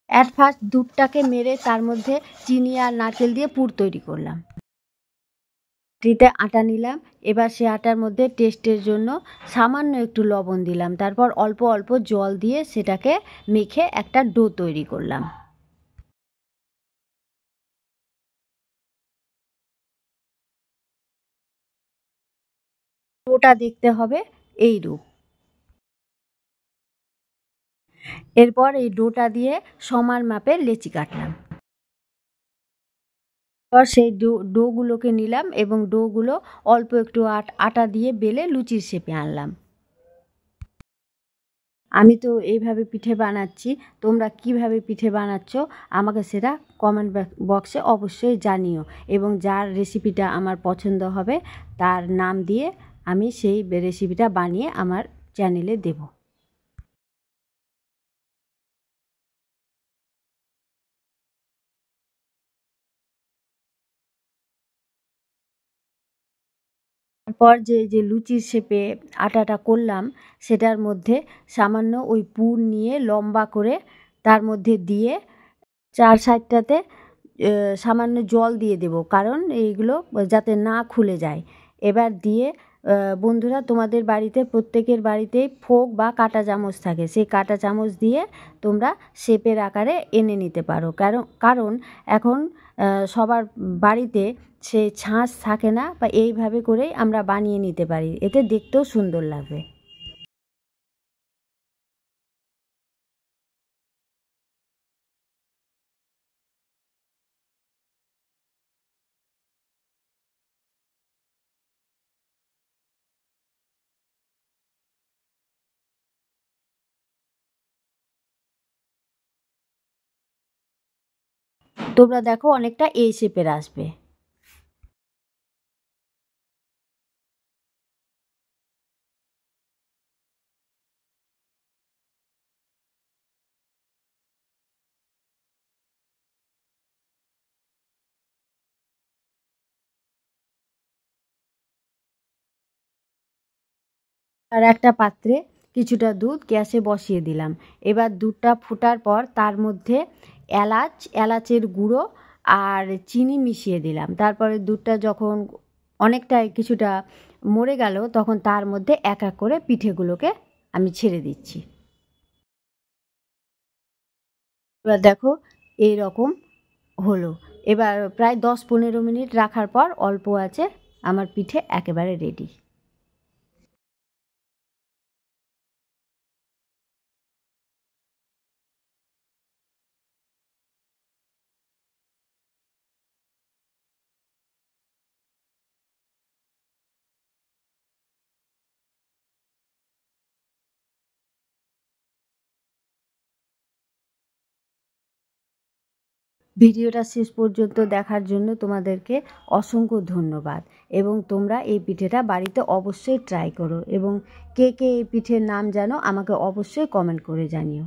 At first দুধটাকে মেরে তার মধ্যে চিনি আর নারকেল দিয়ে পুর তৈরি করলাম। বাটিতে আটা নিলাম, এবার সে আটার মধ্যে টেস্টের জন্য সামান্য একটু লবণ দিলাম, তারপর অল্প অল্প জল দিয়ে সেটাকে মেখে একটা ডো তৈরি করলাম। ডোটা দেখতে হবে এইরূপ। এরপর এই ডোটা দিয়ে সমান মাপের লেচি কাটলাম। এরপর সেই ডোগুলোকে নিলাম এবং ডোগুলো অল্প একটু আটা দিয়ে বেলে লুচির শেপে আনলাম। আমি তো এইভাবে পিঠে বানাচ্ছি, তোমরা কিভাবে পিঠে বানাচ্ছ আমাকে সেটা কমেন্ট বক্সে অবশ্যই জানিও, এবং যার রেসিপিটা আমার পছন্দ হবে তার নাম দিয়ে আমি সেই রেসিপিটা বানিয়ে আমার চ্যানেলে দেব। তারপর যে লুচির শেপে আটাটা করলাম সেটার মধ্যে সামান্য ওই পুর নিয়ে লম্বা করে তার মধ্যে দিয়ে চার সাইডটাতে সামান্য জল দিয়ে দেব, কারণ এইগুলো যাতে না খুলে যায়। এবার দিয়ে বন্ধুরা, তোমাদের বাড়িতে প্রত্যেকের বাড়িতেই ফোক বা কাঁটা চামচ থাকে, সেই কাঁটা চামচ দিয়ে তোমরা শেপের আকারে এনে নিতে পারো, কারণ এখন সবার বাড়িতে সে ছাঁচ থাকে না, বা এইভাবে করেই আমরা বানিয়ে নিতে পারি, এতে দেখতেও সুন্দর লাগবে। তোমরা দেখো অনেকটা এই শেপের আসবে। আর একটা পাত্রে কিছুটা দুধ গ্যাসে বসিয়ে দিলাম। এবার দুধটা ফোটার পর তার মধ্যে এলাচের গুঁড়ো আর চিনি মিশিয়ে দিলাম। তারপরে দুধটা যখন অনেকটাই কিছুটা মরে গেল তখন তার মধ্যে এক এক করে পিঠেগুলোকে আমি ছেড়ে দিচ্ছি। এবার দেখো এই রকম হলো। এবার প্রায় 10-15 মিনিট রাখার পর অল্প আছে আমার পিঠে একেবারে রেডি। ভিডিওটা শেষ পর্যন্ত দেখার জন্য তোমাদেরকে অসংখ্য ধন্যবাদ, এবং তোমরা এই পিঠেটা বাড়িতে অবশ্যই ট্রাই করো, এবং কে কে এই পিঠের নাম জানো আমাকে অবশ্যই কমেন্ট করে জানিও।